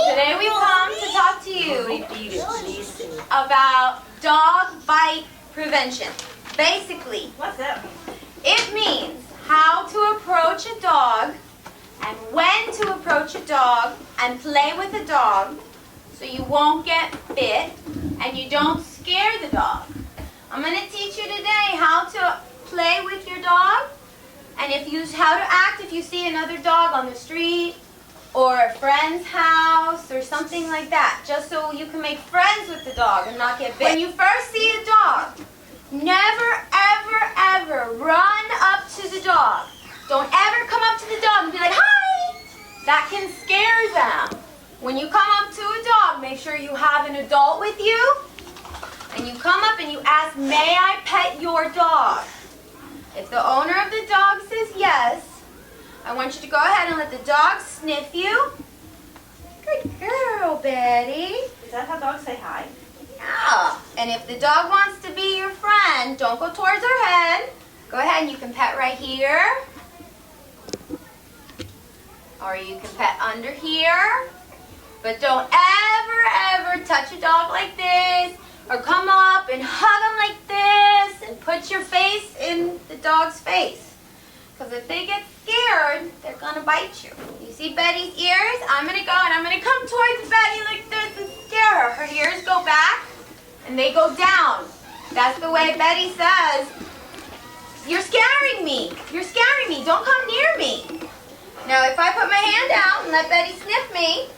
Today we've come to talk to you about dog bite prevention. Basically, What's that? it means how to approach a dog and when to approach a dog and play with a dog so you won't get bit and you don't scare the dog. I'm going to teach you today how to play with your dog and how to act if you see another dog on the street or a friend's house or something like that, just so you can make friends with the dog and not get bit. When you first see a dog, never, ever, ever run up to the dog. Don't ever come up to the dog and be like, hi! That can scare them. When you come up to a dog, make sure you have an adult with you, and you come up and you ask, may I pet your dog? If the owner of the dog says yes, I want you to go ahead and let the dog sniff you. Good girl, Betty. Is that how dogs say hi? Yeah. And if the dog wants to be your friend, don't go towards her head. Go ahead and you can pet right here. Or you can pet under here. But don't ever touch a dog like this. Or come up and hug him like this. And put your face in the dog's face. Because if they get scared, they're going to bite you. You see Betty's ears? I'm going to go and I'm going to come towards Betty like this and scare her. Her ears go back and they go down. That's the way Betty says, you're scaring me. You're scaring me. Don't come near me. Now if I put my hand out and let Betty sniff me,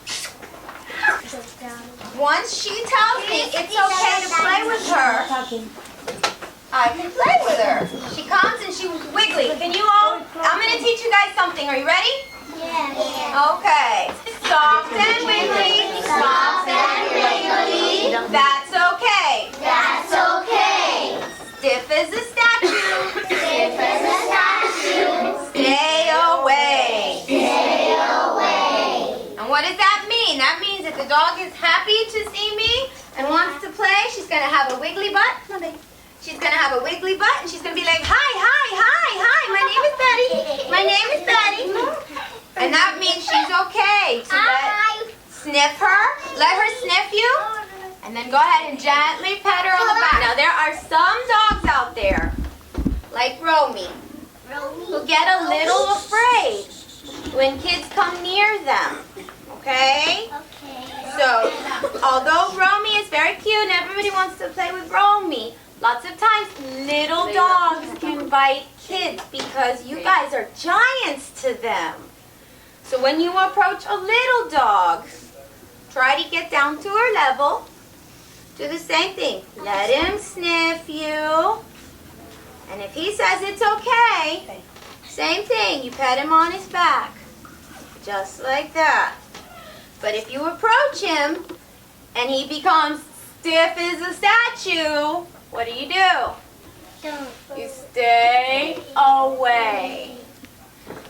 once she tells me it's okay to play with her, I can play with her. She comes and she wiggly. Can you all? I'm going to teach you guys something. Are you ready? Yeah. Okay. Soft and wiggly. Soft and wiggly. That's okay. That's okay. Stiff as a statue. Stiff as a statue. Stay away. Stay away. And what does that mean? That means if the dog is happy to see me and wants to play, she's going to have a wiggly butt. Come on, baby. She's going to have a wiggly butt and she's going to be like, hi, my name is Betty. My name is Betty. And that means she's okay to sniff her, let her sniff you, and then go ahead and gently pet her on the back. Now there are some dogs out there, like Romy, who get a little afraid when kids come near them, okay? So, although Romy is very cute and everybody wants to play with Romy, lots of times little dogs can bite kids because you guys are giants to them. So when you approach a little dog, try to get down to her level. Do the same thing. Let him sniff you. And if he says it's okay, same thing. You pet him on his back. Just like that. But if you approach him and he becomes stiff as a statue, what do? You stay away.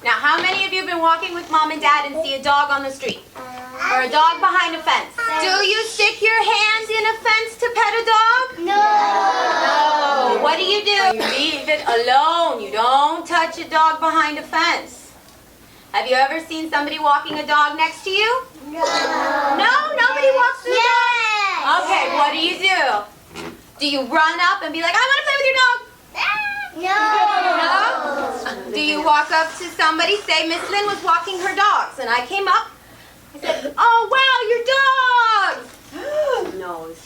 Now, how many of you have been walking with mom and dad and see a dog on the street? Or a dog behind a fence? Do you stick your hands in a fence to pet a dog? No. What do? You leave it alone. You don't touch a dog behind a fence. Have you ever seen somebody walking a dog next to you? No. No? Nobody walks the dog? Okay, what do? Do you run up and be like, I want to play with your dog? No. No? Do you walk up to somebody, say Miss Lynn was walking her dogs, and I came up, I said, oh wow, your dog!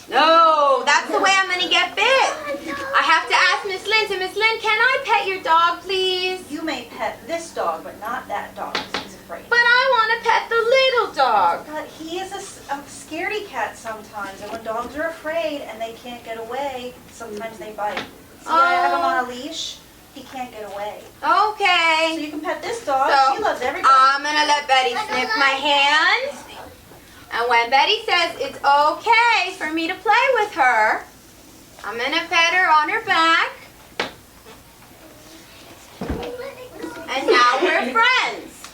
No, that's the way I'm going to get bit. I have to ask Miss Lynn, Miss Lynn, can I pet your dog, please? You may pet this dog, but not that dog. He's afraid. But I want to pet the little dog. But he is a scaredy cat sometimes, and when dogs are afraid and they can't get away, sometimes they bite. See, I have him on a leash. He can't get away. So Okay. you can pet this dog. So, she loves everybody. I'm going to let Betty sniff my hand. And when Betty says it's okay for me to play with her, I'm going to pet her on her back. And now we're friends.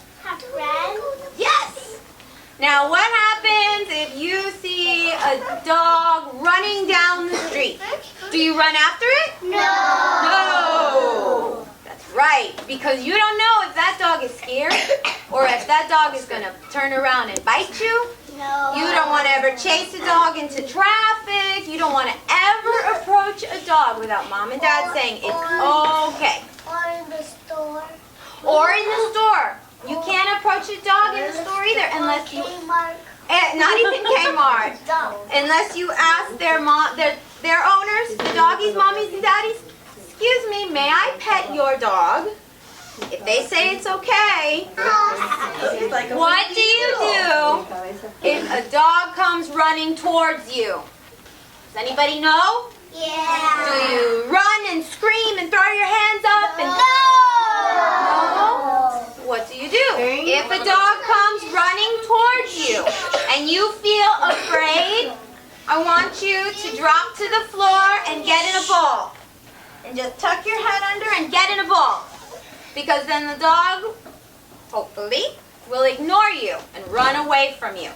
Yes. Now what happens if you see a dog running down the street? Do you run after it? No. No. because you don't know if that dog is scared or if that dog is going to turn around and bite you. No. You don't want to ever chase a dog into traffic. You don't want to ever approach a dog without mom and dad saying it's okay. Or in the store. Or in the store. You can't approach a dog in the store either unless you, Kmart. not even Kmart, Don't. unless you ask their owners, the doggies, mommies and daddies, excuse me, may I pet your dog? If they say it's okay, what do you do if a dog comes running towards you? Does anybody know? Do Yeah. you run and scream and throw your hands up and No. what do you do? If a dog comes running towards you and you feel afraid, I want you to drop to the floor and get in a ball. And just tuck your head under and get in a ball. Because then the dog, hopefully, will ignore you and run away from you.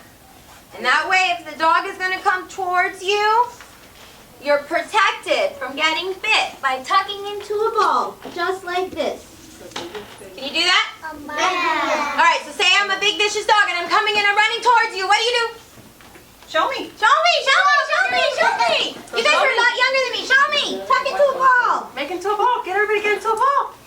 And that way, if the dog is going to come towards you, you're protected from getting bit by tucking into a ball, just like this. Can you do that? Yeah. All right, so say I'm a big vicious dog and I'm coming and I'm running towards you. What do you do? Show me. Show me, show me, show me, show me. You guys are a lot younger than me. Show me. Tuck into a ball. Make into a ball. Get everybody get into a ball.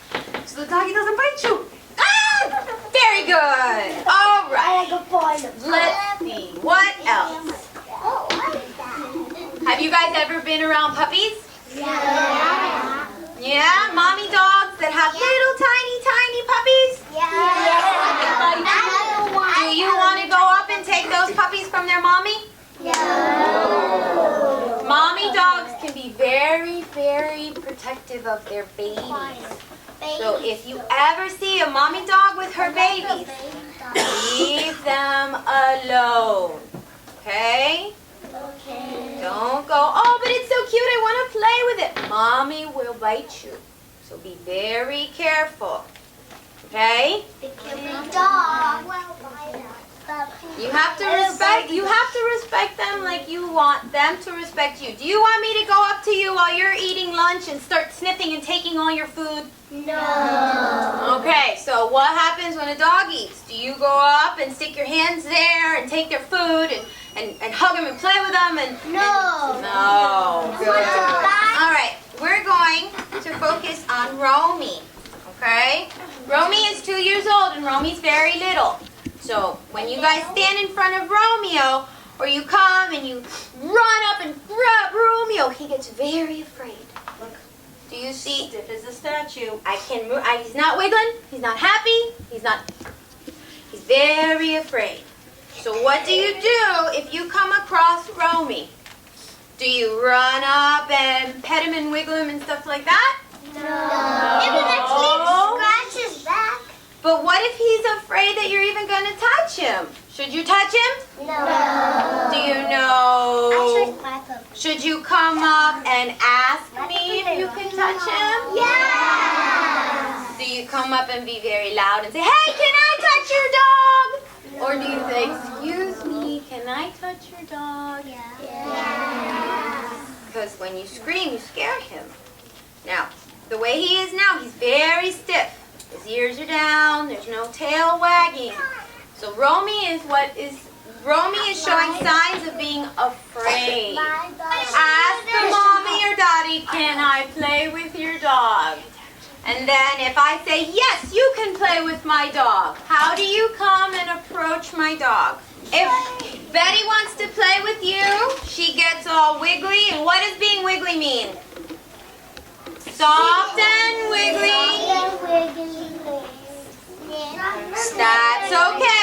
So the doggy doesn't bite you. Ah, very good. All right. I like a ball. Let's see. What else? Oh, what is that? Have you guys ever been around puppies? Yeah. Yeah, mommy dogs that have little tiny puppies. Yeah. Do you want to go up and take those puppies from their mommy? No. Mommy dogs can be very, very protective of their babies. So if you ever see a mommy dog with her babies, leave them alone. Okay? Okay. Don't go, oh, but it's so cute, I want to play with it. Mommy will bite you. So be very careful. Okay? Dog. You have to respect them like you want them to respect you. Do you want me to go up to you while you're eating lunch and start sniffing and taking all your food? No. Okay, so what happens when a dog eats? Do you go up and stick your hands there and take their food and hug them and play with them? No. No. Good. All right, we're going to focus on Romy. Okay? Romy is 2 years old and Romy's very little. So when you guys stand in front of Romeo, or you come and you run up and grab Romeo, he gets very afraid. Look. Do you see? Stiff as a statue. I can move. He's not wiggling. He's not happy. He's very afraid. So what do you do if you come across Romy? Do you run up and pet him and wiggle him and stuff like that? No. Scratch his back. But what if he's afraid that you're even going to touch him? Should you touch him? No. Do you know? Actually, my puppy. Should you come up and ask me if you can touch him? Yeah. Do you come up and be very loud and say, hey, can I touch your dog? Or do you say, excuse me, can I touch your dog? Yeah. Because when you scream, you scare him. Now, the way he is now, he's very stiff. His ears are down, there's no tail wagging. So Romy is showing signs of being afraid. Ask the mommy or daddy, can I play with your dog? And then if I say, yes, you can play with my dog, how do you come and approach my dog? If Betty wants to play with you, she gets all wiggly. And what does being wiggly mean? Soft and wiggly. That's okay.